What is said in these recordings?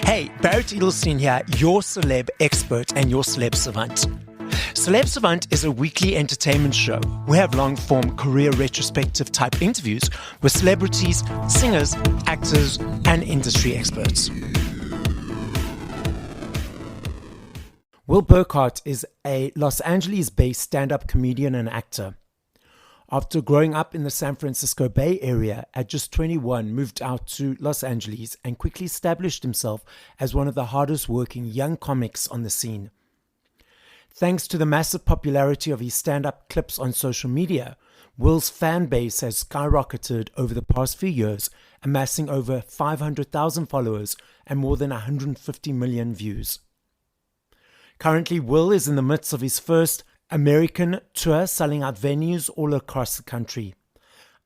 Hey, Barrett Edelstein here, your celeb expert and your celeb savant. Celeb Savant is a weekly entertainment show. We have long-form career retrospective type interviews with celebrities, singers, actors, and industry experts. Will Burkart is a Los Angeles-based stand-up comedian and actor. After growing up in the San Francisco Bay Area, at just 21, moved out to Los Angeles and quickly established himself as one of the hardest working young comics on the scene. Thanks to the massive popularity of his stand-up clips on social media, Will's fan base has skyrocketed over the past few years, amassing over 500,000 followers and more than 150 million views. Currently, Will is in the midst of his first American tour, selling out venues all across the country.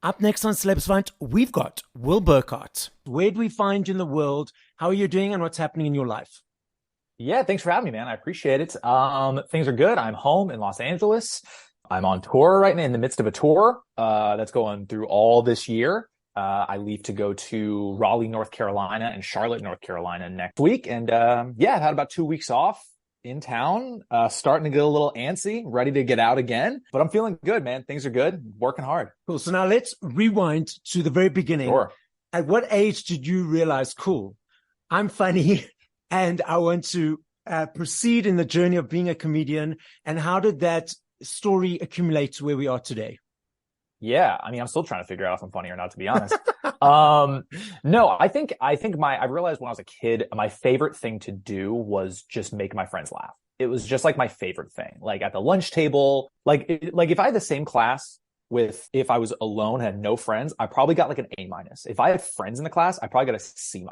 Up next on Celeb Savant, we've got Will Burkart. Where do we find you in the world? How are you doing and what's happening in your life? Yeah, thanks for having me, man. I appreciate it. Things are good. I'm home in Los Angeles. I'm on tour right now, in the midst of a tour that's going through all this year. I leave to go to Raleigh, North Carolina and Charlotte, North Carolina next week. And I've had about 2 weeks off in town, starting to get a little antsy, ready to get out again. But I'm feeling good, man. Things are good. Working hard. Cool. So now let's rewind to the very beginning. Sure. At what age did you realize, cool, I'm funny and I want to proceed in the journey of being a comedian? And how did that story accumulate to where we are today? Yeah, I mean, I'm still trying to figure out if I'm funny or not, to be honest. No, I think I realized when I was a kid, my favorite thing to do was just make my friends laugh. It was just like my favorite thing. Like at the lunch table, like if I had the same class if I was alone, had no friends, I probably got like an A-. If I had friends in the class, I probably got a C-,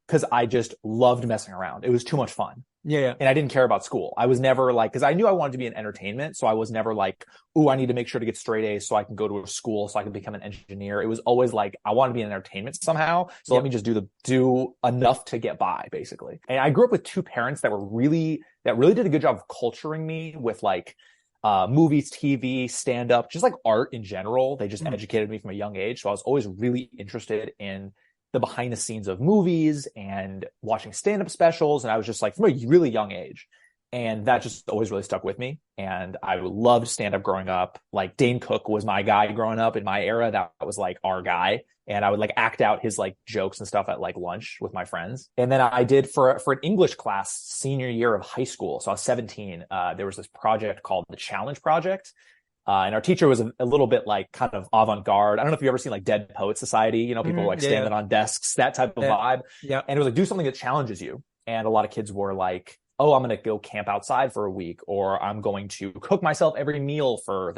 because I just loved messing around. It was too much fun. Yeah. And I didn't care about school. I was never like, because I knew I wanted to be in entertainment. So I was never like, ooh, I need to make sure to get straight A's so I can go to a school so I can become an engineer. It was always like, I want to be in entertainment somehow. So let me just do enough to get by, basically. And I grew up with two parents that really did a good job of culturing me with like movies, TV, stand-up, just like art in general. They just educated me from a young age. So I was always really interested in the behind the scenes of movies and watching stand-up specials. And I was just like from a really young age. And that just always really stuck with me. And I loved stand-up growing up. Like Dane Cook was my guy growing up in my era. That was like our guy. And I would like act out his like jokes and stuff at like lunch with my friends. And then I did for an English class senior year of high school. So I was 17. There was this project called the Challenge Project. And our teacher was a little bit like kind of avant-garde. I don't know if you've ever seen like Dead Poet Society, you know, people like standing on desks, that type of vibe. Yeah. And it was like, do something that challenges you. And a lot of kids were like, oh, I'm going to go camp outside for a week, or I'm going to cook myself every meal for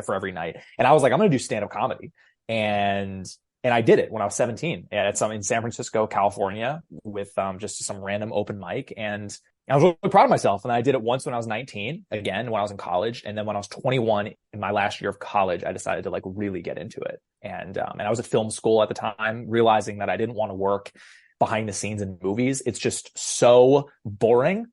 every night. And I was like, I'm going to do stand-up comedy. And I did it when I was 17 at in San Francisco, California, with just some random open mic. And I was really proud of myself. And I did it once when I was 19, again, when I was in college. And then when I was 21 in my last year of college, I decided to like really get into it. And I was at film school at the time, realizing that I didn't want to work behind the scenes in movies. It's just so boring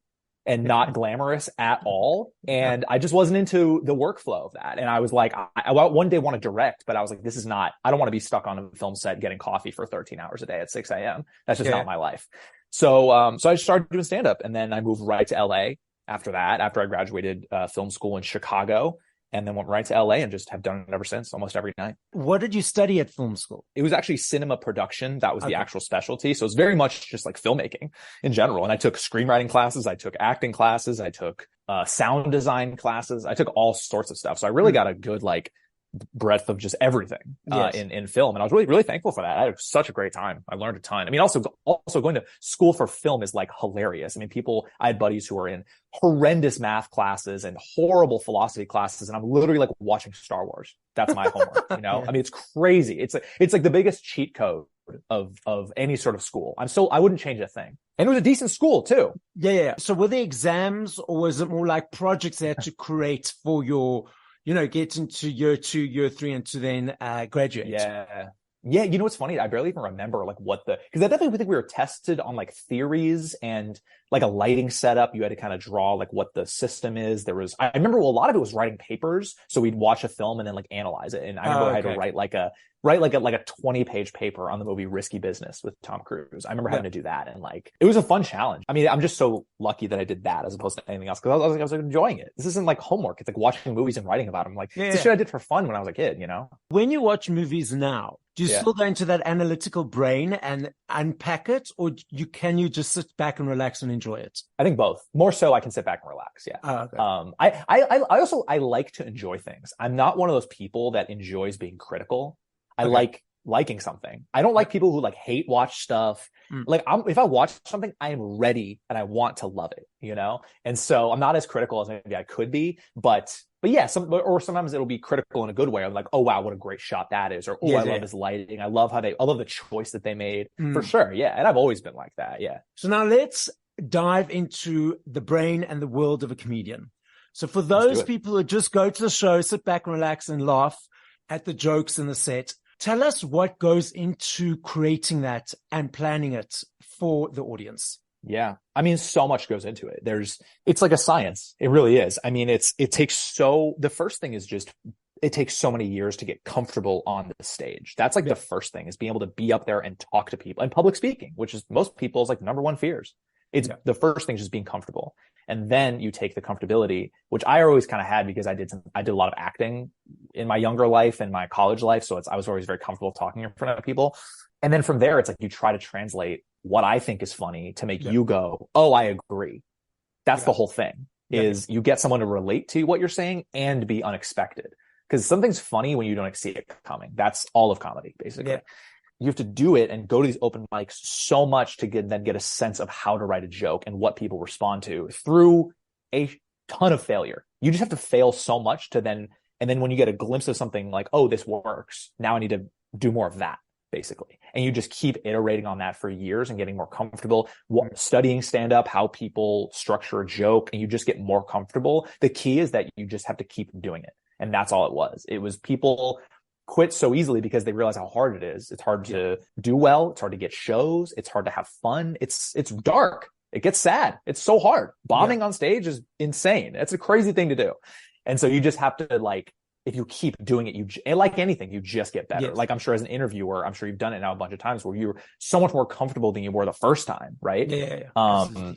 and not glamorous at all. And I just wasn't into the workflow of that. And I was like, I one day want to direct, but I was like, I don't want to be stuck on a film set getting coffee for 13 hours a day at 6 a.m. That's just not my life. So I just started doing stand-up, and then I moved right to LA after that, after I graduated film school in Chicago, and then went right to LA and just have done it ever since, almost every night. What did you study at film school? It was actually cinema production. That was the actual specialty. So it's very much just like filmmaking in general. And I took screenwriting classes. I took acting classes. I took sound design classes. I took all sorts of stuff. So I really got a good like breadth of just everything in film. And I was really, really thankful for that. I had such a great time. I learned a ton. I mean, also going to school for film is like hilarious. I mean, I had buddies who were in horrendous math classes and horrible philosophy classes. And I'm literally like watching Star Wars. That's my homework, you know? I mean, it's crazy. It's like the biggest cheat code of any sort of school. I wouldn't change a thing. And it was a decent school too. Yeah. So were there exams, or was it more like projects they had to create for your, get into year 2, year 3, and to then graduate? Yeah, you know what's funny? I barely even remember like because I definitely think we were tested on like theories and like a lighting setup. You had to kind of draw like what the system is. I remember a lot of it was writing papers. So we'd watch a film and then like analyze it. And I remember I had to write like a 20-page paper on the movie Risky Business with Tom Cruise. I remember having to do that. And like, it was a fun challenge. I mean, I'm just so lucky that I did that as opposed to anything else. Cause I was like enjoying it. This isn't like homework. It's like watching movies and writing about them. Like, it's the shit I did for fun when I was a kid, you know? When you watch movies now, do you still go into that analytical brain and unpack it, or can you just sit back and relax and enjoy it? I think both. More so, I can sit back and relax. Yeah. Oh, okay. I also like to enjoy things. I'm not one of those people that enjoys being critical. I like liking something. I don't like people who like hate watch stuff. Like if I watch something, I am ready and I want to love it, you know? And so I'm not as critical as maybe I could be, but yeah, sometimes it'll be critical in a good way. I'm like, oh wow, what a great shot that is. Or, I love his lighting. I love the choice that they made for sure. Yeah. And I've always been like that. Yeah. So now let's dive into the brain and the world of a comedian. So for those people who just go to the show, sit back and relax and laugh at the jokes in the set, tell us what goes into creating that and planning it for the audience. Yeah. I mean, so much goes into it. It's like a science. It really is. I mean, the first thing is just, it takes so many years to get comfortable on the stage. That's like the first thing, is being able to be up there and talk to people, and public speaking, which is most people's like number one fears. It's the first thing is just being comfortable. And then you take the comfortability, which I always kind of had because I did a lot of acting in my younger life and my college life. So I was always very comfortable talking in front of people. And then from there, it's like you try to translate what I think is funny to make you go, oh, I agree. That's the whole thing, is you get someone to relate to what you're saying and be unexpected. Because something's funny when you don't see it coming. That's all of comedy, basically. Yeah. You have to do it and go to these open mics so much to get a sense of how to write a joke and what people respond to through a ton of failure. You just have to fail so much and then when you get a glimpse of something like, oh, this works, now I need to do more of that, basically. And you just keep iterating on that for years and getting more comfortable, studying stand-up, how people structure a joke, and you just get more comfortable. The key is that you just have to keep doing it. And that's all it was. It was people quit so easily because they realize how hard it is. It's hard to do well. It's hard to get shows. It's hard to have fun. It's dark. It gets sad. It's so hard. Bombing on stage is insane. It's a crazy thing to do. And so you just have to, like, if you keep doing it, like anything, you just get better. Yes. Like, I'm sure as an interviewer, I'm sure you've done it now a bunch of times where you're so much more comfortable than you were the first time. Right. Yeah.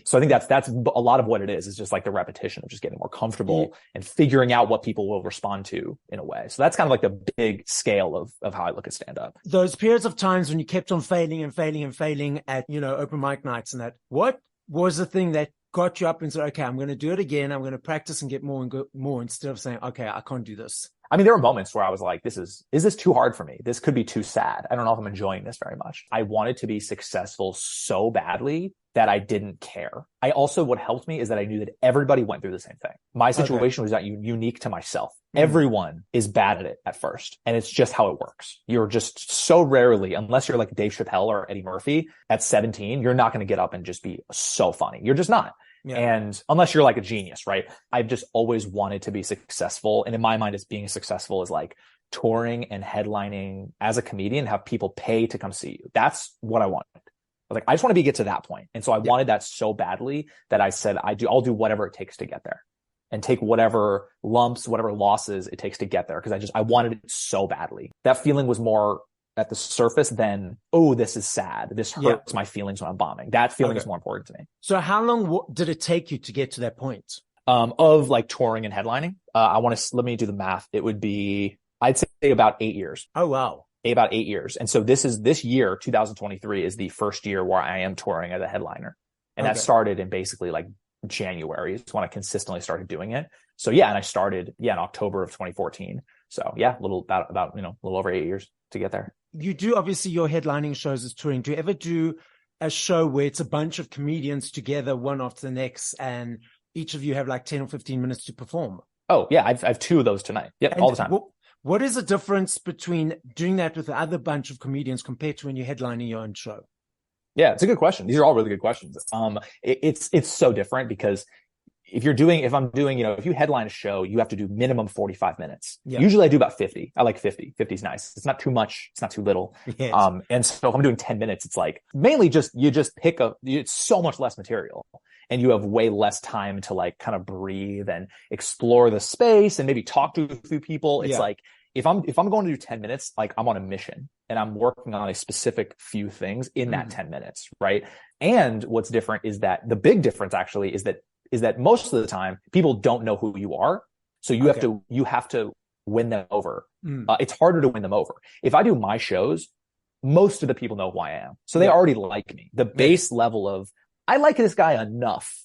So I think that's a lot of what it is just like the repetition of just getting more comfortable and figuring out what people will respond to in a way. So that's kind of like the big scale of how I look at stand up. Those periods of times when you kept on failing and failing and failing at, open mic nights and that, what was the thing that got you up and said, okay, I'm going to do it again. I'm going to practice and get more and go more, instead of saying, okay, I can't do this? I mean, there were moments where I was like, is this too hard for me? This could be too sad. I don't know if I'm enjoying this very much. I wanted to be successful so badly that I didn't care. I also, what helped me is that I knew that everybody went through the same thing. My situation was not unique to myself. Everyone is bad at it at first. And it's just how it works. You're just so rarely, unless you're like Dave Chappelle or Eddie Murphy at 17, you're not going to get up and just be so funny. You're just not. Yeah. And unless you're like a genius, right? I've just always wanted to be successful. And in my mind, being successful is like touring and headlining as a comedian, have people pay to come see you. That's what I wanted. I was like, I just want to get to that point. And so I wanted that so badly that I said, I'll do whatever it takes to get there, and take whatever lumps, whatever losses it takes to get there. Cause I wanted it so badly. That feeling was more at the surface than, oh, this is sad. This hurts my feelings when I'm bombing. That feeling is more important to me. So how long did it take you to get to that point? Of like touring and headlining? Let me do the math. It would be, I'd say about 8 years. Oh, wow. About 8 years. And so this year, 2023 is the first year where I am touring as a headliner. And that started in basically like January is when I consistently started doing it. So and I started, in October of 2014. So a little over 8 years to get there. You do obviously your headlining shows as touring. Do you ever do a show where it's a bunch of comedians together, one after the next, and each of you have like 10 or 15 minutes to perform? Oh yeah. I've 2 of those tonight. Yep. All the time. What is the difference between doing that with the other bunch of comedians compared to when you're headlining your own show? Yeah, it's a good question. These are all really good questions. It's so different because if I'm doing, if you headline a show, you have to do minimum 45 minutes. Yeah. Usually I do about 50. I like 50. 50 is nice. It's not too much. It's not too little. Yes. And so if I'm doing 10 minutes, it's like mainly it's so much less material and you have way less time to like kind of breathe and explore the space and maybe talk to a few people. It's like, if I'm going to do 10 minutes, like I'm on a mission and I'm working on a specific few things in that 10 minutes. Right. And what's different is that the big difference actually is that most of the time people don't know who you are. So you have to win them over. It's harder to win them over. If I do my shows, most of the people know who I am. So they already like me. The base level of, I like this guy enough.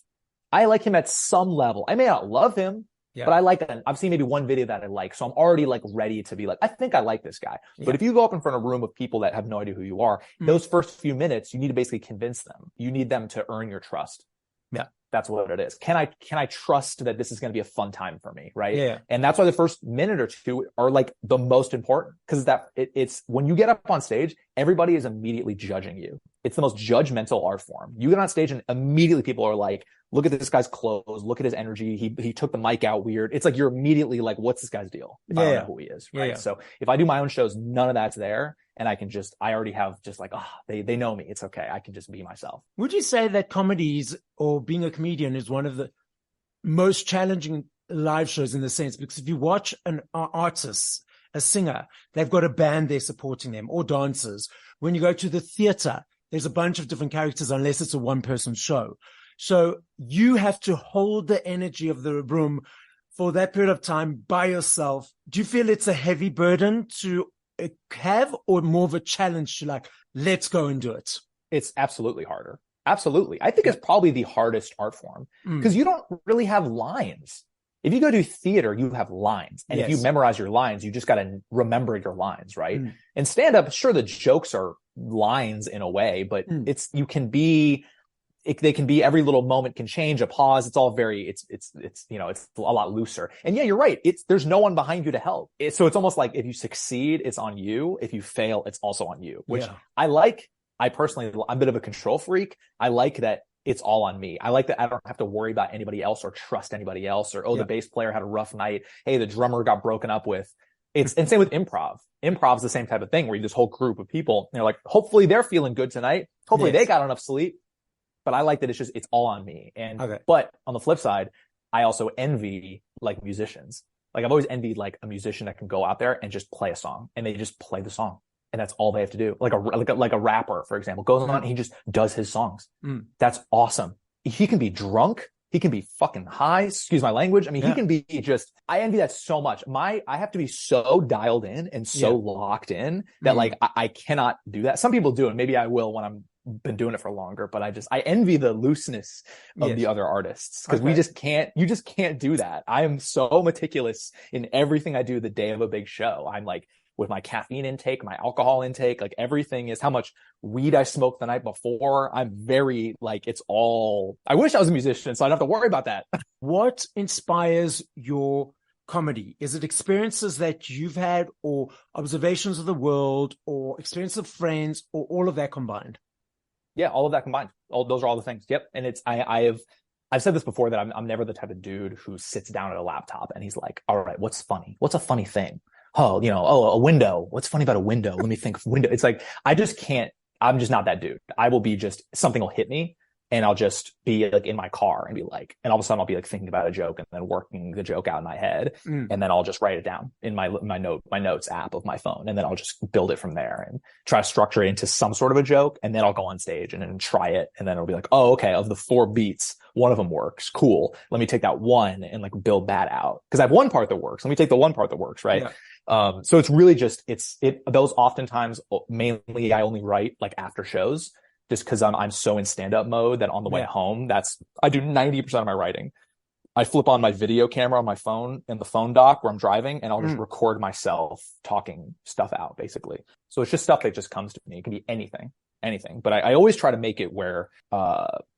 I like him at some level. I may not love him, but I've seen maybe one video that I like. So I'm already like ready to be like, I think I like this guy. But if you go up in front of a room of people that have no idea who you are, those first few minutes, you need to basically convince them. You need them to earn your trust. Yeah. That's what it is. Can I trust that this is going to be a fun time for me? Right. Yeah. And that's why the first minute or two are like the most important, because it's when you get up on stage, everybody is immediately judging you. It's the most judgmental art form. You get on stage and immediately people are like, look at this guy's clothes, look at his energy. He took the mic out weird. It's like, you're immediately like, what's this guy's deal? If I don't know who he is. Right. So if I do my own shows, none of that's there. And I already have just like, they know me. It's okay. I can just be myself. Would you say that comedies or being a comedian is one of the most challenging live shows in the sense? Because if you watch an artist, a singer, they've got a band there supporting them, or dancers. When you go to the theater, there's a bunch of different characters unless it's a one-person show. So you have to hold the energy of the room for that period of time by yourself. Do you feel it's a heavy burden to have, or more of a challenge to like, let's go and do it? It's absolutely harder. Absolutely. I think it's probably the hardest art form because you don't really have lines. If you go do theater, you have lines. And if you memorize your lines, you just got to remember your lines, right? And stand up, sure, the jokes are lines in a way, but they can be every little moment can change, a pause. It's all very, it's a lot looser. And yeah, you're right. There's no one behind you to help. So it's almost like if you succeed, it's on you. If you fail, it's also on you, which I like. I'm a bit of a control freak. I like that it's all on me. I like that I don't have to worry about anybody else or trust anybody else or, the bass player had a rough night. Hey, the drummer got broken up with. And same with improv. Improv's the same type of thing where you have this whole group of people and they're like, hopefully they're feeling good tonight. Hopefully they got enough sleep. But I like that it's all on me. But on the flip side, I also envy like musicians. Like I've always envied like a musician that can go out there and just play a song and they just play the song. And that's all they have to do. Like a rapper, for example, goes on and he just does his songs. That's awesome. He can be drunk. He can be fucking high. Excuse my language. I mean, he can be I envy that so much. I have to be so dialed in and so locked in that like, I cannot do that. Some people do, and maybe I will when I'm been doing it for longer, but I envy the looseness of the other artists because you just can't do that. I am so meticulous in everything I do the day of a big show. I'm like, with my caffeine intake, my alcohol intake, like everything is how much weed I smoked the night before. I'm very like, I wish I was a musician so I don't have to worry about that. What inspires your comedy? Is it experiences that you've had or observations of the world or experience of friends or all of that combined? Yeah, all of that combined. Those are all the things. Yep. And I've said this before that I'm never the type of dude who sits down at a laptop and he's like, all right, what's funny? What's a funny thing? A window. What's funny about a window? Let me think of window. It's like, I'm just not that dude. I will be something will hit me and I'll just be like in my car and be like, and all of a sudden I'll be like thinking about a joke and then working the joke out in my head. And then I'll just write it down in my notes app of my phone. And then I'll just build it from there and try to structure it into some sort of a joke. And then I'll go on stage and then try it. And then it'll be like, oh, okay. Of the 4 beats, one of them works. Cool. Let me take that one and like build that out. Cause I have one part that works. Let me take the one part that works. Right. Yeah. So it's really just, those oftentimes mainly I only write like after shows just cause I'm so in stand-up mode that on the way home, I do 90% of my writing. I flip on my video camera on my phone in the phone dock where I'm driving and I'll just record myself talking stuff out basically. So it's just stuff that just comes to me. It can be anything, but I always try to make it where,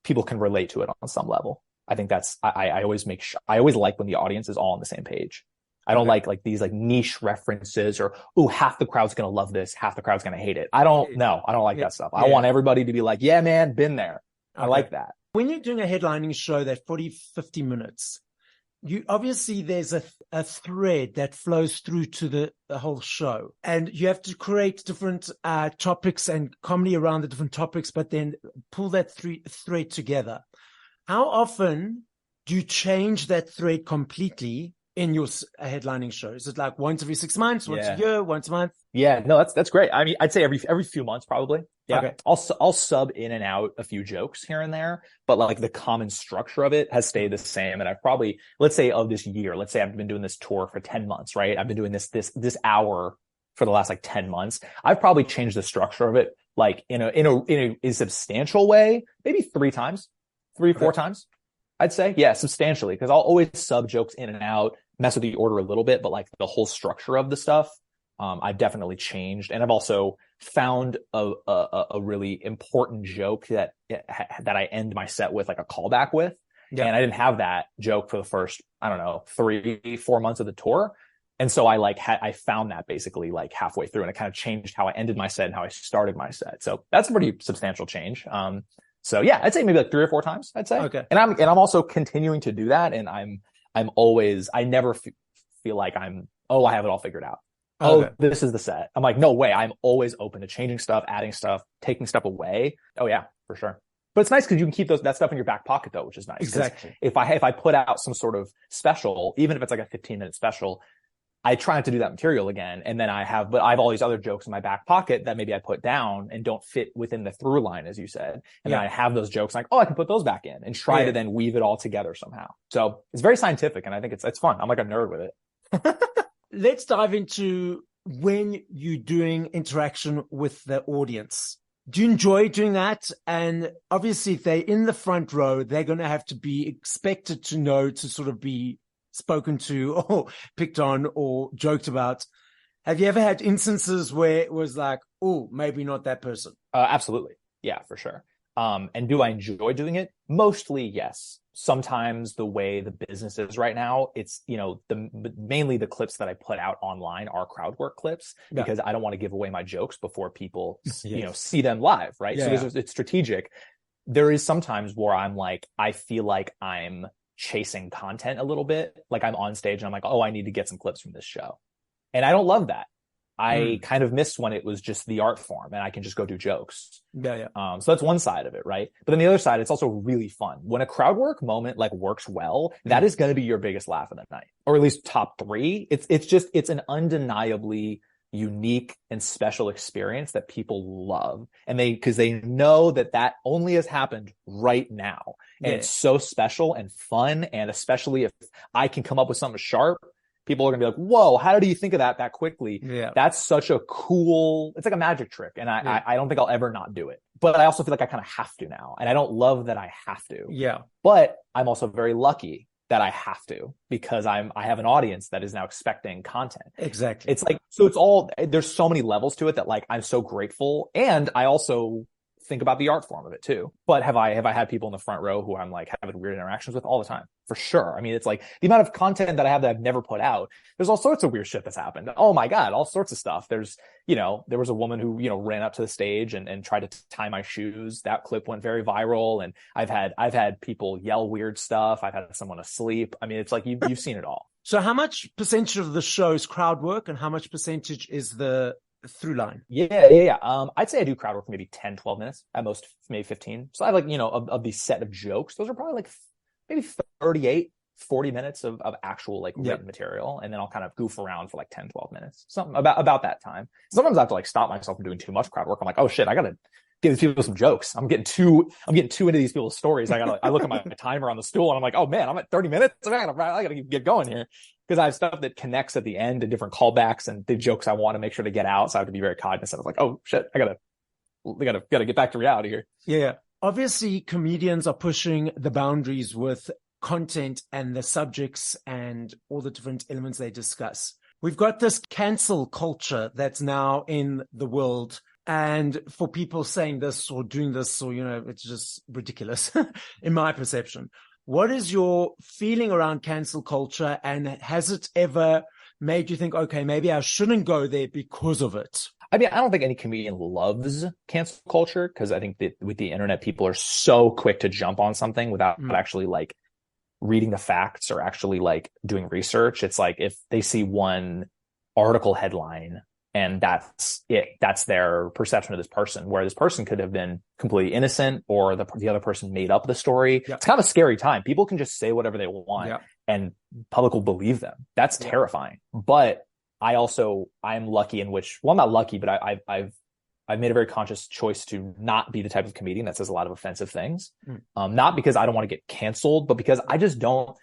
people can relate to it on some level. I think I always I always like when the audience is all on the same page. I don't like these like niche references or, ooh, half the crowd's going to love this. Half the crowd's going to hate it. I don't like that stuff. I want everybody to be like, yeah, man, been there. I like that. When you're doing a headlining show that 40, 50 minutes, you obviously there's a thread that flows through to the whole show, and you have to create different topics and comedy around the different topics, but then pull that thread together. How often do you change that thread completely in your headlining show? Is it like once every 6 months, once a year, once a month? Yeah, no, that's great. I mean, I'd say every few months probably. Yeah. Okay. I'll sub in and out a few jokes here and there, but like the common structure of it has stayed the same. And I've probably, let's say of this year, let's say I've been doing this tour for 10 months, right? I've been doing this hour for the last like 10 months. I've probably changed the structure of it like in a substantial way, maybe 3 times, 4 times, I'd say. Yeah, substantially. Cause I'll always sub jokes in and out, mess with the order a little bit, but like the whole structure of the stuff, I've definitely changed. And I've also found a really important joke that I end my set with, like a callback with. Yeah. And I didn't have that joke for the first, I don't know, 3-4 months of the tour. And so I found that basically like halfway through, and it kind of changed how I ended my set and how I started my set. So that's a pretty substantial change. So yeah, I'd say maybe like 3 or 4 times, I'd say. Okay. And I'm also continuing to do that. And I never feel like I have it all figured out. Okay. Oh, this is the set. I'm like, no way. I'm always open to changing stuff, adding stuff, taking stuff away. Oh yeah, for sure. But it's nice because you can keep that stuff in your back pocket though, which is nice. Exactly. If I put out some sort of special, even if it's like a 15-minute special, I try not to do that material again. And then but I have all these other jokes in my back pocket that maybe I put down and don't fit within the through line, as you said. And then I have those jokes like, I can put those back in and try to then weave it all together somehow. So it's very scientific, and I think it's fun. I'm like a nerd with it. Let's dive into when you're doing interaction with the audience. Do you enjoy doing that? And obviously, if they're in the front row, they're going to have to be expected to know to sort of be spoken to or picked on or joked about. Have you ever had instances where it was like, oh, maybe not that person? Absolutely. Yeah, for sure. And do I enjoy doing it? Mostly, yes. Sometimes the way the business is right now, it's, mainly the clips that I put out online are crowd work clips because I don't want to give away my jokes before people, see them live. Right. Yeah, so it's strategic. There is sometimes where I'm like, I feel like I'm chasing content a little bit. Like I'm on stage and I'm like, I need to get some clips from this show. And I don't love that. I kind of missed when it was just the art form and I can just go do jokes. Yeah. So that's one side of it, right? But then the other side, it's also really fun. When a crowd work moment like works well, that is going to be your biggest laugh of the night, or at least top 3. It's an undeniably unique and special experience that people love. And because they know that only has happened right now. And it's so special and fun. And especially if I can come up with something sharp, people are going to be like, whoa, how did you think of that quickly? Yeah. That's such a cool, it's like a magic trick. And I don't think I'll ever not do it. But I also feel like I kind of have to now. And I don't love that I have to. Yeah. But I'm also very lucky that I have to, because I have an audience that is now expecting content. Exactly. It's like, so there's so many levels to it that like, I'm so grateful. And I also think about the art form of it too. But have I had people in the front row who I'm like having weird interactions with all the time? For sure. I mean, it's like the amount of content that I have that I've never put out. There's all sorts of weird shit that's happened. Oh my God, all sorts of stuff. There's, there was a woman who, ran up to the stage and tried to tie my shoes. That clip went very viral. And I've had people yell weird stuff. I've had someone asleep. I mean, it's like you've seen it all. So how much percentage of the show is crowd work and how much percentage is the through line? Yeah. I'd say I do crowd work for maybe 10, 12 minutes at most, maybe 15. So I have like, of the set of jokes, those are probably like maybe 38, 40 minutes of actual like written material. And then I'll kind of goof around for like 10, 12 minutes, something about that time. Sometimes I have to like stop myself from doing too much crowd work. I'm like, oh shit, I got to give these people some jokes. I'm getting too into these people's stories. I look at my timer on the stool and I'm like, oh man, I'm at 30 minutes. I gotta get going here. Because I have stuff that connects at the end and different callbacks and the jokes I want to make sure to get out. So I have to be very cognizant of like, oh shit, I gotta get back to reality here. Yeah. Obviously, comedians are pushing the boundaries with content and the subjects and all the different elements they discuss. We've got this cancel culture that's now in the world. And for people saying this or doing this, or, it's just ridiculous in my perception. What is your feeling around cancel culture, and has it ever made you think, okay, maybe I shouldn't go there because of it? I mean, I don't think any comedian loves cancel culture because I think that with the internet, people are so quick to jump on something without actually like reading the facts or actually like doing research. It's like if they see one article headline and that's it, that's their perception of this person, where this person could have been completely innocent or the other person made up the story. Yep. It's kind of a scary time. People can just say whatever they want Yep. and public will believe them. That's terrifying. But I'm lucky in which, well, I'm not lucky, but I've made a very conscious choice to not be the type of comedian that says a lot of offensive things. Not because I don't want to get canceled, but because I just don't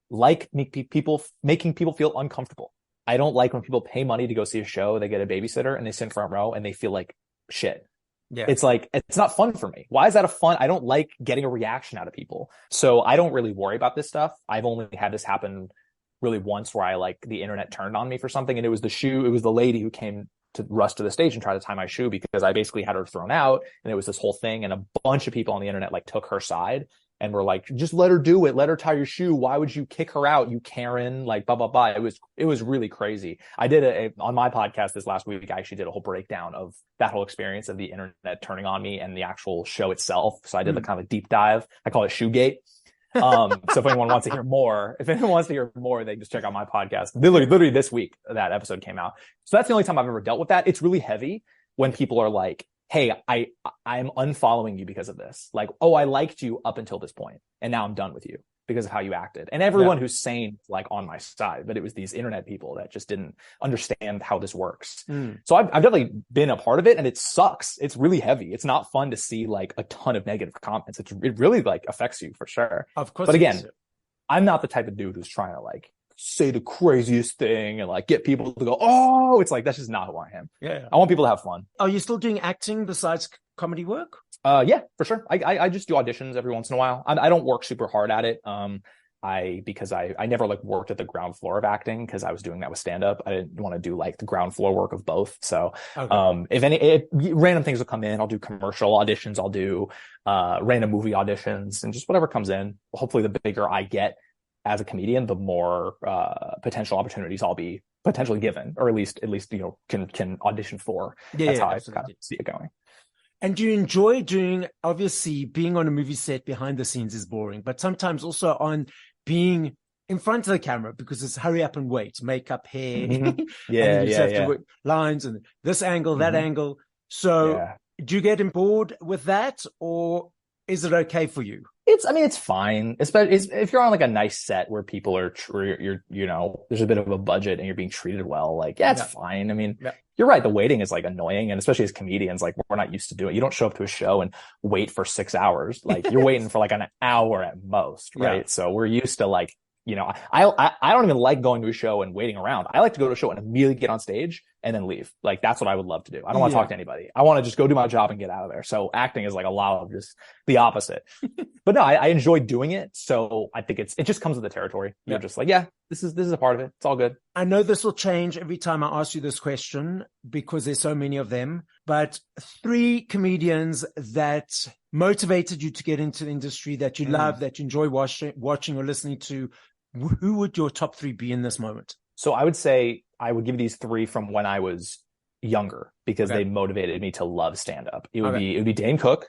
like making people feel uncomfortable. I don't like when people pay money to go see a show, they get a babysitter and they sit in front row and they feel like shit. Yeah. It's like, it's not fun for me. Why is that a fun? I don't like getting a reaction out of people. So I don't really worry about this stuff. I've only had this happen really once where the internet turned on me for something, and it was the lady who came to rush to the stage and try to tie my shoe because I basically had her thrown out, and it was this whole thing, and a bunch of people on the internet like took her side and were like, just let her do it, let her tie your shoe, why would you kick her out, you Karen, like blah blah blah. It was really crazy. I did on my podcast this last week, I actually did a whole breakdown of that whole experience of the internet turning on me and the actual show itself. So I did the kind of a deep dive. I call it Shoegate. So if anyone wants to hear more, they can just check out my podcast. Literally this week that episode came out. So that's the only time I've ever dealt with that. It's really heavy when people are like, hey, I'm unfollowing you because of this. Like, oh, I liked you up until this point, and now I'm done with you because of how you acted. And everyone who's sane is like on my side, but it was these internet people that just didn't understand how this works. So I've definitely been a part of it, and it sucks. It's really heavy. It's not fun to see like a ton of negative comments. It really like affects you for sure. Of course. But again, I'm not the type of dude who's trying to like say the craziest thing and like get people to go, oh, it's like, that's just not who I am. Yeah. I want people to have fun. Are you still doing acting besides comedy work? Yeah, for sure. I just do auditions every once in a while. I don't work super hard at it. Because I never like worked at the ground floor of acting because I was doing that with stand up. I didn't want to do like the ground floor work of both. So, if random things will come in, I'll do commercial auditions. I'll do, random movie auditions and just whatever comes in. Hopefully the bigger I get as a comedian, the more, potential opportunities I'll be potentially given, or at least, can audition for. That's how I kind of see it going. And do you enjoy obviously being on a movie set behind the scenes is boring, but sometimes also on being in front of the camera because it's hurry up and wait, makeup, hair. And you just have to work lines and this angle, that angle. So do you get bored with that, or is it okay for you? It's fine. Especially if you're on like a nice set where people are, there's a bit of a budget and you're being treated well. Like, it's fine. I mean, you're right. The waiting is like annoying. And especially as comedians, like we're not used to doing it. You don't show up to a show and wait for 6 hours. Like you're waiting for like an hour at most. Right. So we're used to like, I don't even like going to a show and waiting around. I like to go to a show and immediately get on stage and then leave. Like that's what I would love to do. I don't want to talk to anybody. I want to just go do my job and get out of there. So acting is like a lot of just the opposite. But no, I enjoy doing it. So I think it just comes with the territory. You're just like, this is a part of it. It's all good. I know this will change every time I ask you this question because there's so many of them, but 3 comedians that motivated you to get into the industry that you love, that you enjoy watching or listening to, who would your top 3 be in this moment? So I would say I would give these 3 from when I was younger because they motivated me to love stand-up. It would be Dane Cook,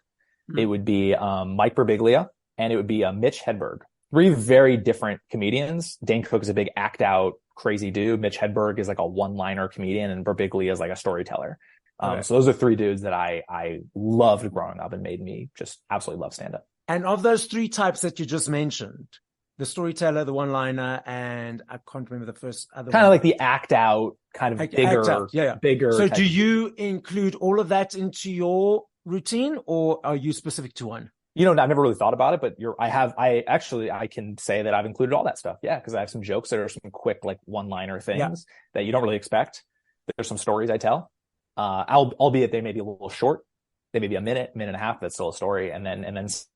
it would be Mike Birbiglia, and it would be Mitch Hedberg. 3 very different comedians. Dane Cook is a big act out, crazy dude. Mitch Hedberg is like a one-liner comedian, and Birbiglia is like a storyteller. So those are 3 dudes that I loved growing up and made me just absolutely love stand-up. And of those 3 types that you just mentioned, the storyteller, the one-liner, and I can't remember the first other one. Kind of like the act out, kind of bigger. So do you include all of that into your routine, or are you specific to one? I've never really thought about it, but I can say that I've included all that stuff. Yeah. Cause I have some jokes that are some quick, like one-liner things that you don't really expect. There's some stories I tell. Albeit they may be a little short. They may be a minute and a half. That's still a story. And then stuff.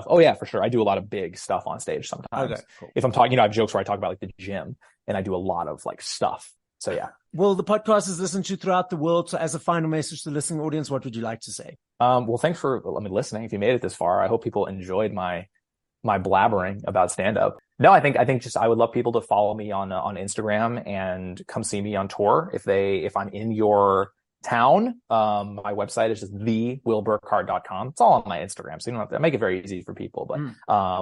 Oh yeah, for sure. I do a lot of big stuff on stage sometimes. Okay, cool. If I'm talking, I have jokes where I talk about like the gym, and I do a lot of like stuff. So yeah. Well, the podcast is listened to throughout the world. So as a final message to the listening audience, what would you like to say? Well, thanks for listening. If you made it this far, I hope people enjoyed my blabbering about stand-up. No, I think just I would love people to follow me on Instagram and come see me on tour. If I'm in your town. My website is just thewillburkart.com. It's all on my Instagram, so you don't have to, I make it very easy for people. But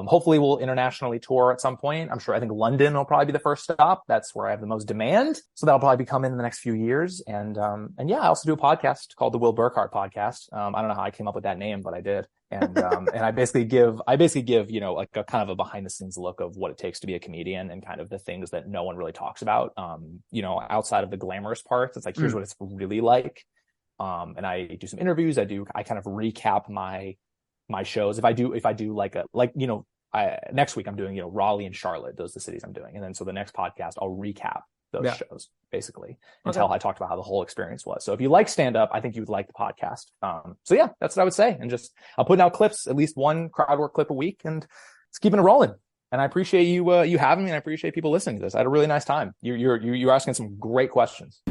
hopefully we'll internationally tour at some point. I think London will probably be the first stop. That's where I have the most demand. So that'll probably be coming in the next few years. And yeah, I also do a podcast called the Will Burkart Podcast. I don't know how I came up with that name, but I did. And I basically give, like a kind of a behind the scenes look of what it takes to be a comedian and kind of the things that no one really talks about. Outside of the glamorous parts, it's like, here's what it's really like. And I do some interviews. I kind of recap my shows. If I do next week I'm doing, Raleigh and Charlotte. Those are the cities I'm doing. And then, so the next podcast, I'll recap those shows basically until I talked about how the whole experience was. So if you like stand up, I think you would like the podcast. So yeah, that's what I would say. And just, I'm putting out clips, at least one crowd work clip a week, and it's keeping it rolling. And I appreciate you having me, and I appreciate people listening to this. I had a really nice time. You're asking some great questions.